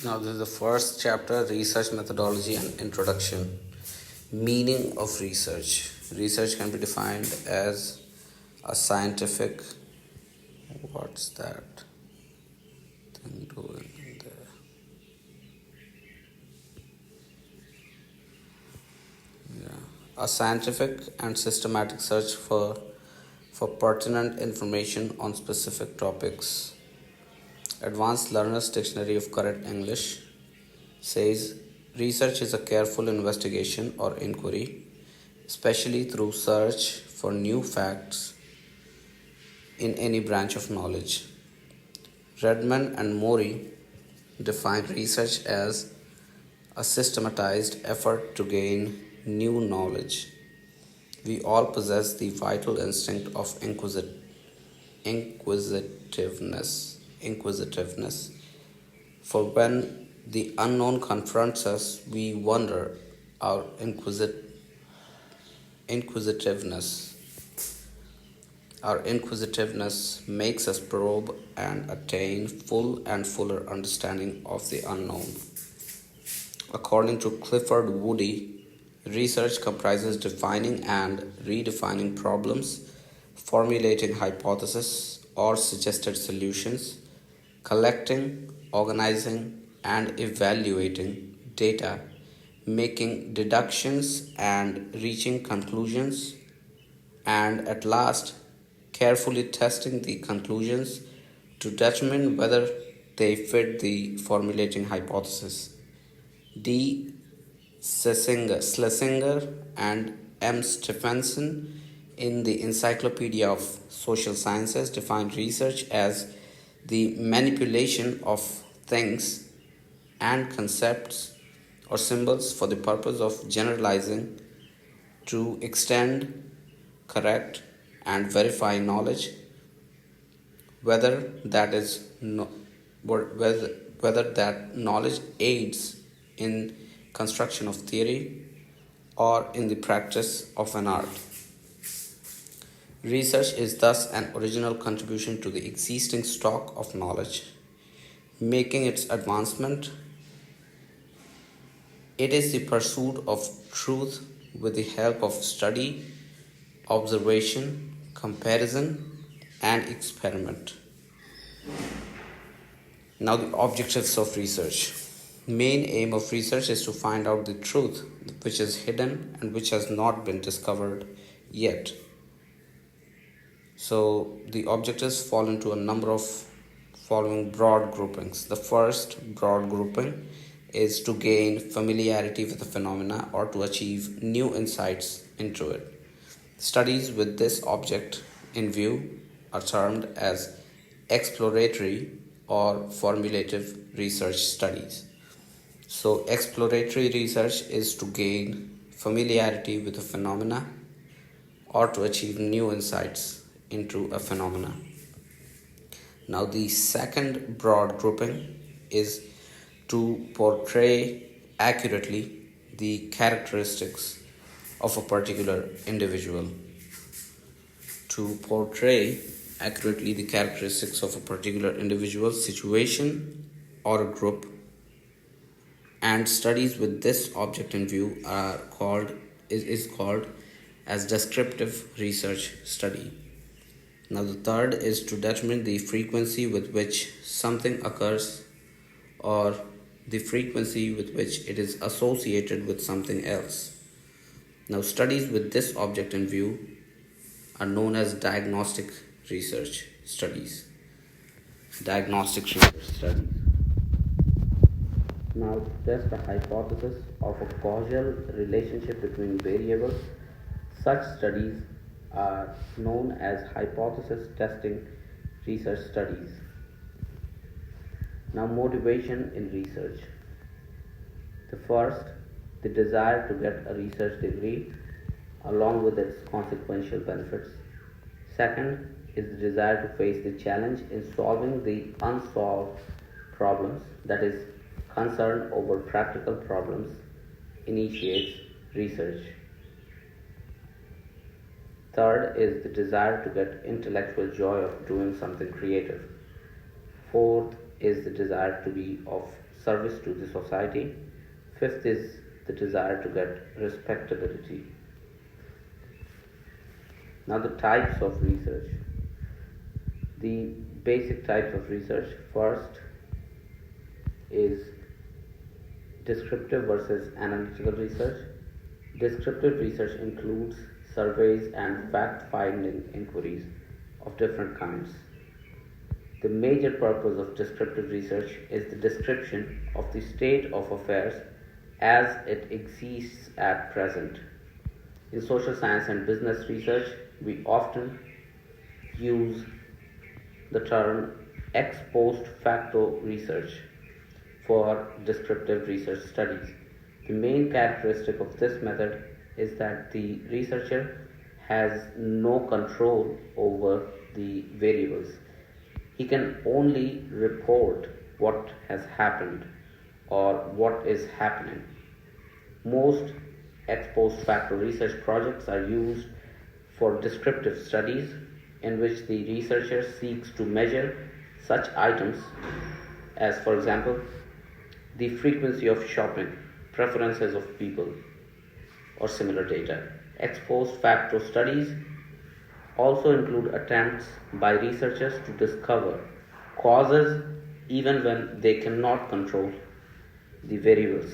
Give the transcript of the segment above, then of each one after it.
Now, this is the first chapter, research methodology and introduction. Meaning of research. Research can be defined as a scientific. What's that thing doing there? Yeah. A scientific and systematic search for pertinent information on specific topics. Advanced Learner's Dictionary of Current English says research is a careful investigation or inquiry, especially through search for new facts in any branch of knowledge. Redmond and Mori define research as a systematized effort to gain new knowledge. We all possess the vital instinct of inquisitiveness. For when the unknown confronts us, we wonder. Our inquisitiveness, our inquisitiveness makes us probe and attain full and fuller understanding of the unknown. According to Clifford Woody, research comprises defining and redefining problems, formulating hypotheses or suggested solutions, collecting, organizing, and evaluating data, making deductions and reaching conclusions, and at last, carefully testing the conclusions to determine whether they fit the formulating hypothesis. D. Schlesinger and M. Stephenson in the Encyclopedia of Social Sciences define research as the manipulation of things and concepts or symbols for the purpose of generalizing to extend, correct, and verify knowledge, whether that is no, whether that knowledge aids in construction of theory or in the practice of an art. Research is thus an original contribution to the existing stock of knowledge, making its advancement. It is the pursuit of truth with the help of study, observation, comparison, and experiment. Now, the objectives of research. Main aim of research is to find out the truth which is hidden and which has not been discovered yet. So, the objectives fall into a number of following broad groupings. The first broad grouping is to gain familiarity with the phenomena or to achieve new insights into it. Studies with this object in view are termed as exploratory or formulative research studies. So, exploratory research is to gain familiarity with a phenomena or to achieve new insights into a phenomena. Now, the second broad grouping is to portray accurately the characteristics of a particular individual. To portray accurately the characteristics of a particular individual, situation, or a group, and studies with this object in view are called is called as descriptive research study. Now, the third is to determine the frequency with which something occurs or the frequency with which it is associated with something else. Now, studies with this object in view are known as diagnostic research studies. Diagnostic research studies. Now, test a hypothesis of a causal relationship between variables. Such studies are known as hypothesis testing research studies. Now, motivation in research. The first, the desire to get a research degree along with its consequential benefits. Second is the desire to face the challenge in solving the unsolved problems, that is, concern over practical problems initiates research. Third is the desire to get intellectual joy of doing something creative. Fourth is the desire to be of service to the society. Fifth is the desire to get respectability. Now, the types of research. The basic types of research: first is descriptive versus analytical research. Descriptive research includes surveys and fact finding inquiries of different kinds. The major purpose of descriptive research is the description of the state of affairs as it exists at present. In social science and business research, we often use the term ex post facto research for descriptive research studies. The main characteristic of this method is that the researcher has no control over the variables. He can only report what has happened or what is happening. Most ex post facto research projects are used for descriptive studies in which the researcher seeks to measure such items as, for example, the frequency of shopping, preferences of people, or similar data. Ex post facto studies also include attempts by researchers to discover causes even when they cannot control the variables.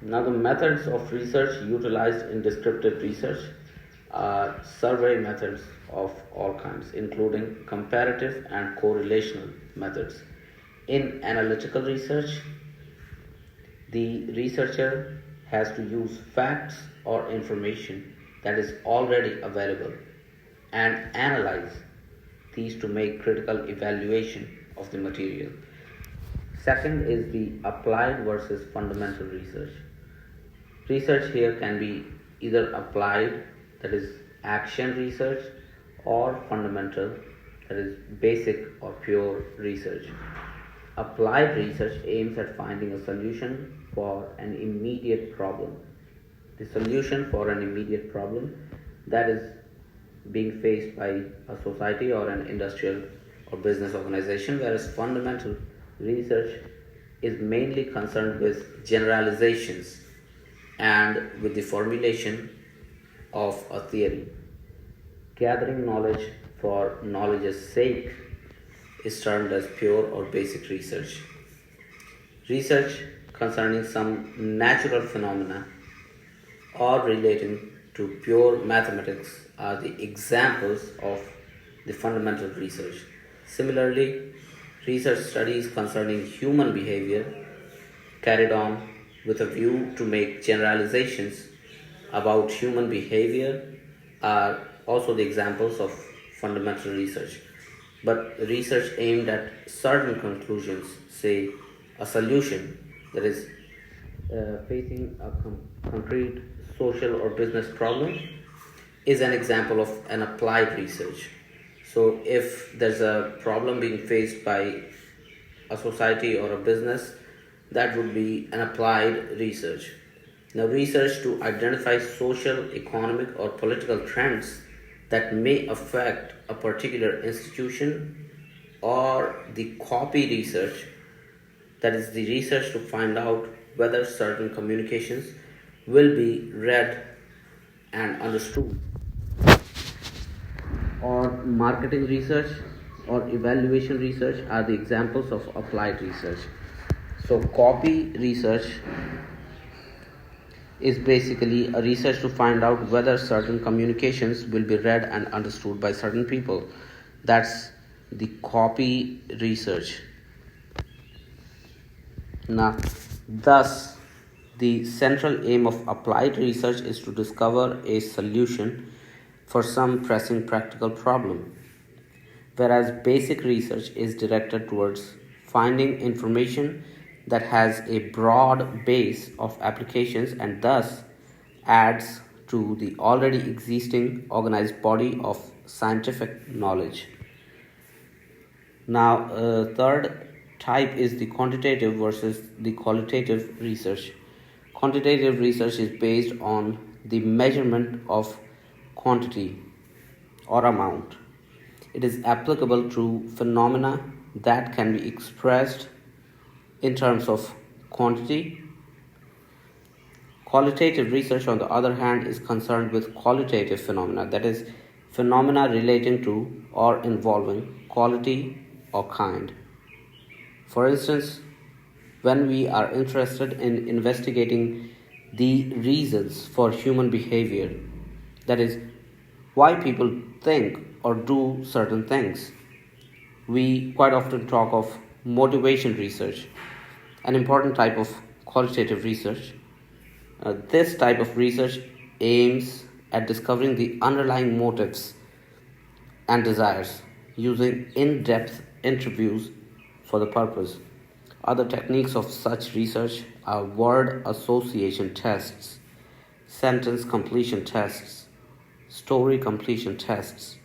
Now, the methods of research utilized in descriptive research are survey methods of all kinds, including comparative and correlational methods. In analytical research, the researcher has to use facts or information that is already available and analyze these to make critical evaluation of the material. Second is the applied versus fundamental research. Research here can be either applied, that is action research, or fundamental, that is basic or pure research. Applied research aims at finding a solution for an immediate problem. The solution for an immediate problem that is being faced by a society or an industrial or business organization, whereas fundamental research is mainly concerned with generalizations and with the formulation of a theory. Gathering knowledge for knowledge's sake is termed as pure or basic research. Research concerning some natural phenomena or relating to pure mathematics are the examples of the fundamental research. Similarly, research studies concerning human behavior carried on with a view to make generalizations about human behavior are also the examples of fundamental research. But research aimed at certain conclusions, say a solution that is facing a concrete social or business problem, is an example of an applied research. So if there's a problem being faced by a society or a business, that would be an applied research. Now, research to identify social, economic, or political trends that may affect a particular institution, or the copy research, that is the research to find out whether certain communications will be read and understood, or marketing research or evaluation research are the examples of applied research. So copy research is basically a research to find out whether certain communications will be read and understood by certain people. That's the copy research. Now, thus, the central aim of applied research is to discover a solution for some pressing practical problem, whereas basic research is directed towards finding information that has a broad base of applications and thus adds to the already existing organized body of scientific knowledge. Now, third type is the quantitative versus the qualitative research. Quantitative research is based on the measurement of quantity or amount. It is applicable to phenomena that can be expressed in terms of quantity. Qualitative research, on the other hand, is concerned with qualitative phenomena, that is, phenomena relating to or involving quality or kind. For instance, when we are interested in investigating the reasons for human behavior, that is, why people think or do certain things, we quite often talk of motivation research, an important type of qualitative research. This type of research aims at discovering the underlying motives and desires using in depth interviews for the purpose. Other techniques of such research are word association tests, sentence completion tests, story completion tests,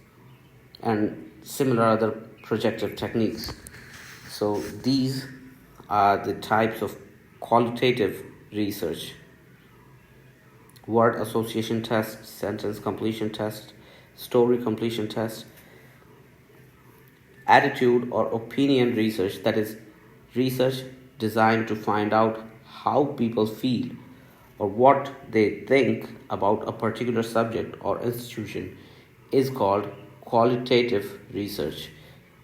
and similar other projective techniques. So, these are the types of qualitative research: word association test, sentence completion test, story completion test. Attitude or opinion research, that is, research designed to find out how people feel or what they think about a particular subject or institution, is called qualitative research.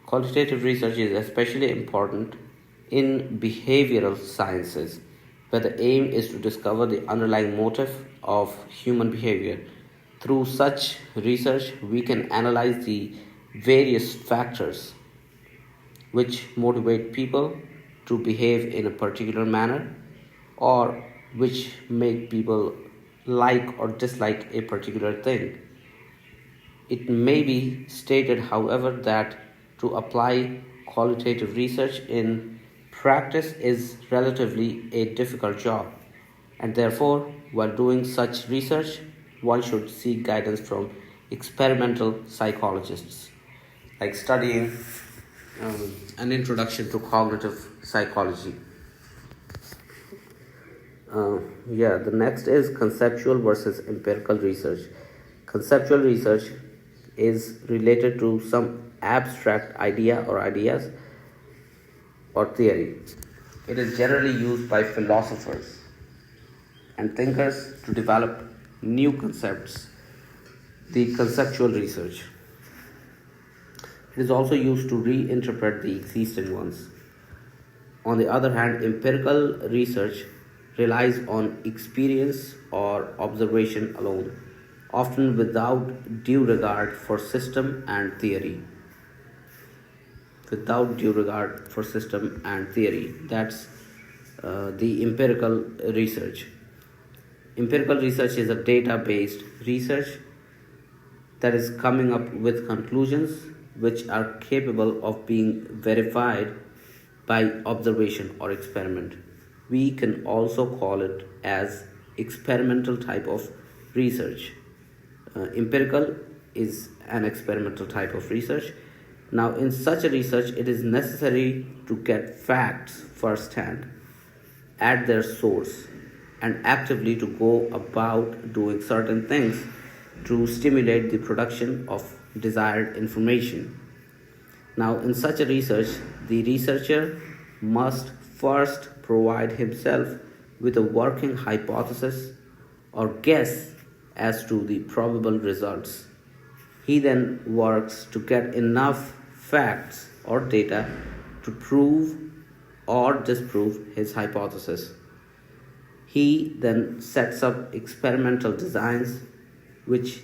Qualitative research is especially important in behavioral sciences, where the aim is to discover the underlying motive of human behavior. Through such research, we can analyze the various factors which motivate people to behave in a particular manner, or which make people like or dislike a particular thing. It may be stated, however, that to apply qualitative research in practice is relatively a difficult job, and therefore, while doing such research, one should seek guidance from experimental psychologists, like studying an introduction to cognitive psychology. The next is conceptual versus empirical research. Conceptual research is related to some abstract idea or ideas or theory. It is generally used by philosophers and thinkers to develop new concepts, the conceptual research. It is also used to reinterpret the existing ones. On the other hand, empirical research relies on experience or observation alone, often without due regard for system and theory. Without due regard for system and theory. That's the empirical research. Empirical research is a data based research that is coming up with conclusions which are capable of being verified by observation or experiment. We can also call it as experimental type of research. Empirical is an experimental type of research. Now, in such a research, it is necessary to get facts firsthand at their source and actively to go about doing certain things to stimulate the production of desired information. Now, in such a research, the researcher must first provide himself with a working hypothesis or guess as to the probable results. He then works to get enough facts or data to prove or disprove his hypothesis. He then sets up experimental designs which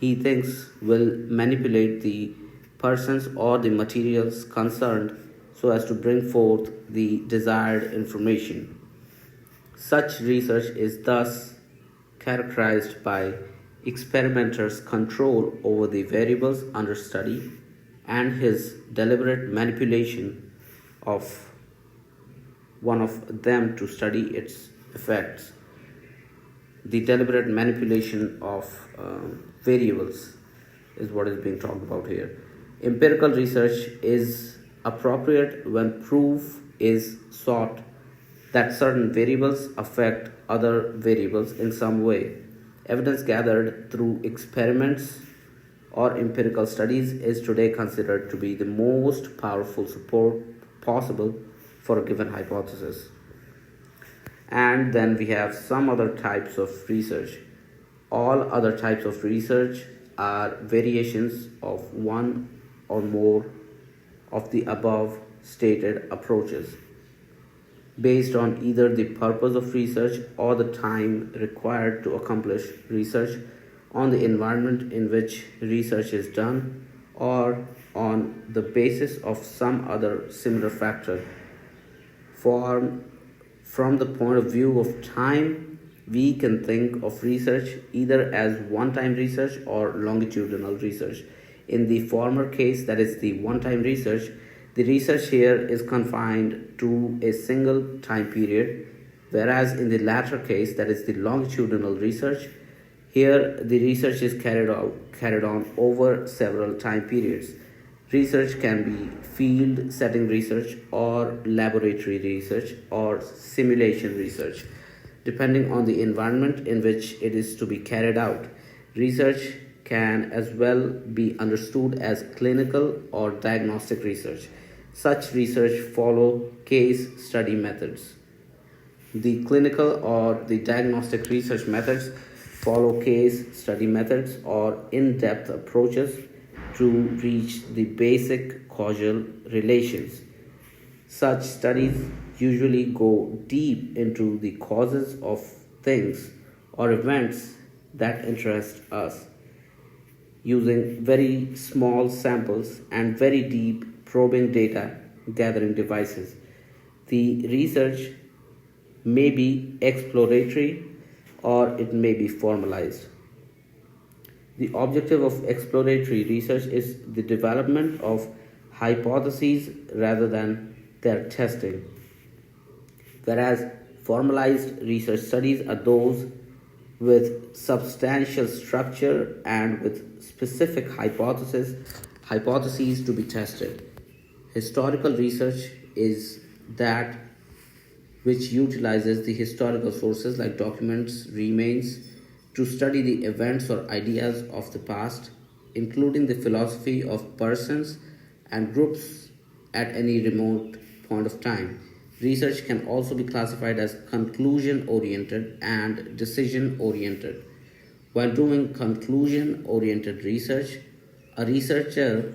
he thinks will manipulate the persons or the materials concerned so as to bring forth the desired information. Such research is thus characterized by experimenter's control over the variables under study and his deliberate manipulation of one of them to study its effects. The deliberate manipulation of variables is what is being talked about here. Empirical research is appropriate when proof is sought that certain variables affect other variables in some way. Evidence gathered through experiments or empirical studies is today considered to be the most powerful support possible for a given hypothesis. And then we have some other types of research. All other types of research are variations of one or more of the above stated approaches, based on either the purpose of research or the time required to accomplish research, on the environment in which research is done, or on the basis of some other similar factor. From the point of view of time, we can think of research either as one-time research or longitudinal research. In the former case, that is the one-time research, the research here is confined to a single time period, whereas in the latter case, that is the longitudinal research, here the research is carried on over several time periods. Research can be field setting research or laboratory research or simulation research, depending on the environment in which it is to be carried out. Research can as well be understood as clinical or diagnostic research. Such research follow case study methods. The clinical or the diagnostic research methods follow case study methods or in-depth approaches to reach the basic causal relations. Such studies usually go deep into the causes of things or events that interest us, using very small samples and very deep probing data gathering devices. The research may be exploratory or it may be formalized. The objective of exploratory research is the development of hypotheses rather than their testing, whereas formalized research studies are those with substantial structure and with specific hypotheses to be tested. Historical research is that which utilizes the historical sources like documents, remains, to study the events or ideas of the past, including the philosophy of persons and groups at any remote point of time. Research can also be classified as conclusion oriented and decision oriented. While doing conclusion oriented research, a researcher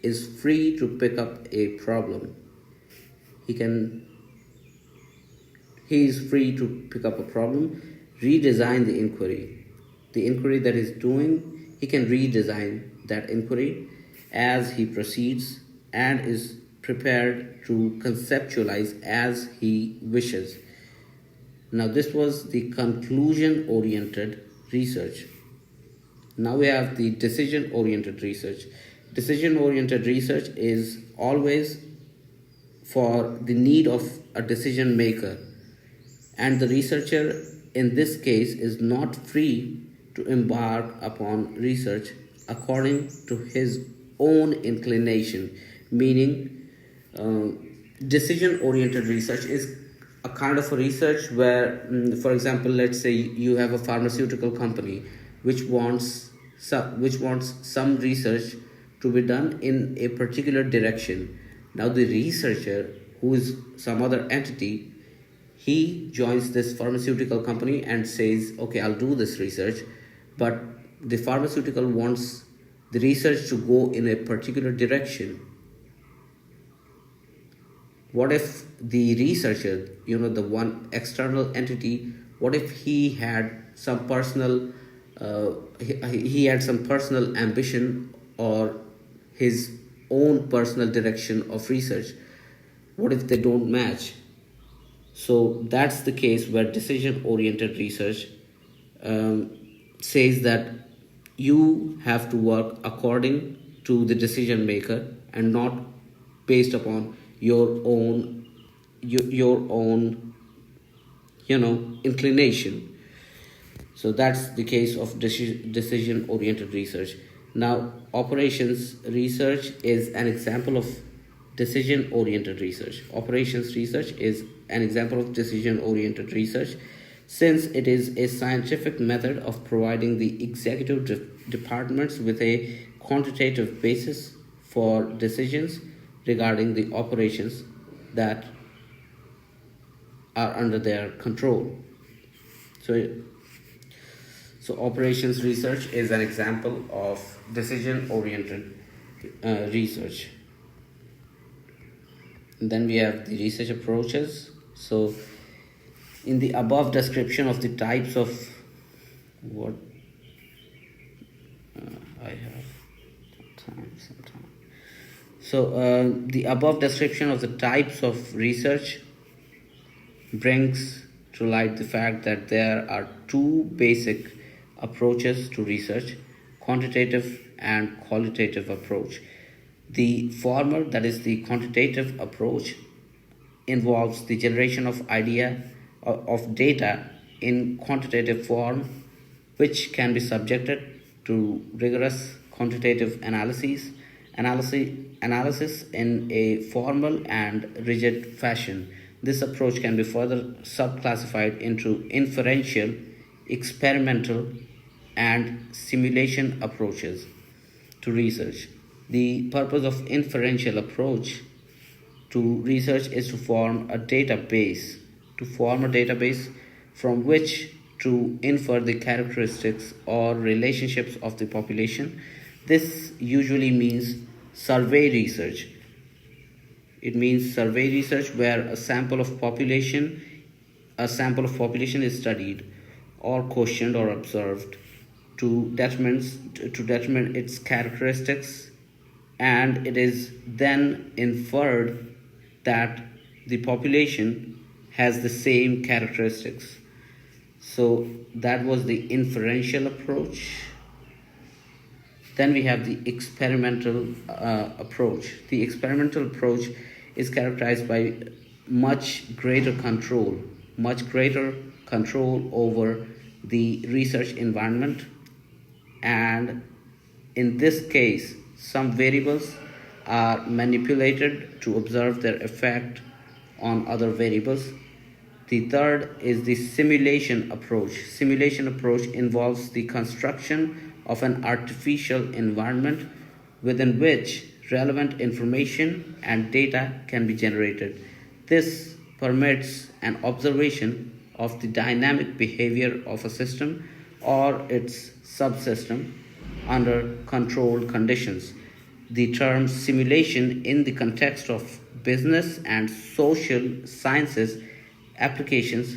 is free to pick up a problem. He is free to pick up a problem, redesign the inquiry. The inquiry that he's doing, he can redesign that inquiry as he proceeds and is prepared to conceptualize as he wishes. Now, this was the conclusion oriented research. Now we have the decision oriented research. Decision oriented research is always for the need of a decision maker, and the researcher in this case is not free to embark upon research according to his own inclination, meaning decision oriented research is a kind of a research where, for example, let's say you have a pharmaceutical company which wants some research to be done in a particular direction. Now the researcher, who is some other entity, he joins this pharmaceutical company and says, okay, I'll do this research, but the pharmaceutical wants the research to go in a particular direction. What if the researcher, the one external entity, what if he had some personal ambition or his own personal direction of research? What if they don't match? So that's the case where decision-oriented research says that you have to work according to the decision maker and not based upon your own inclination. So that's the case of decision oriented research. Now, operations research is an example of decision oriented research. Operations research is an example of decision oriented research. since it is a scientific method of providing the executive departments with a quantitative basis for decisions regarding the operations that are under their control. So, so operations research is an example of decision-oriented research. And then we have the research approaches. So, in the above description of the types of what I have some time. So, the above description of the types of research brings to light the fact that there are two basic approaches to research: quantitative and qualitative approach. The former, that is the quantitative approach, involves the generation of data in quantitative form, which can be subjected to rigorous quantitative analysis in a formal and rigid fashion. This approach can be further subclassified into inferential, experimental, and simulation approaches to research. The purpose of inferential approach to research is to form a database from which to infer the characteristics or relationships of the population. This usually means survey research. It means survey research where a sample of population is studied or questioned or observed to determine its characteristics, and it is then inferred that the population has the same characteristics. So that was the inferential approach. Then we have the experimental approach. The experimental approach is characterized by much greater control over the research environment, and in this case, some variables are manipulated to observe their effect on other variables. The third is the simulation approach. Simulation approach involves the construction of an artificial environment within which relevant information and data can be generated. This permits an observation of the dynamic behavior of a system or its subsystem under controlled conditions. The term simulation in the context of business and social sciences applications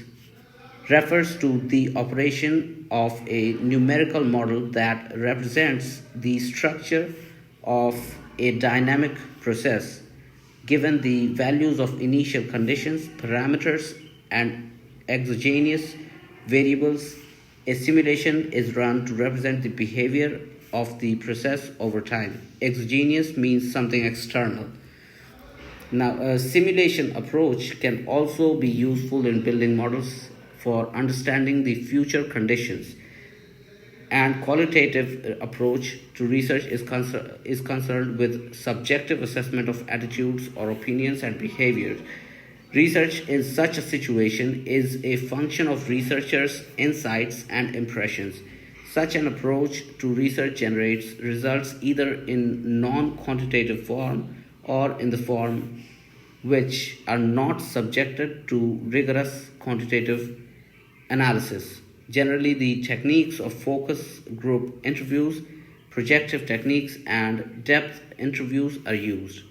refers to the operation of a numerical model that represents the structure of a dynamic process given the values of initial conditions, parameters, and exogenous variables. A simulation is run to represent the behavior of the process over time. Exogenous means something external. Now, a simulation approach can also be useful in building models for understanding the future conditions. And qualitative approach to research is concerned with subjective assessment of attitudes or opinions and behaviors. Research in such a situation is a function of researchers' insights and impressions. Such an approach to research generates results either in non-quantitative form or in the form which are not subjected to rigorous quantitative analysis. Generally, the techniques of focus group interviews, projective techniques, and depth interviews are used.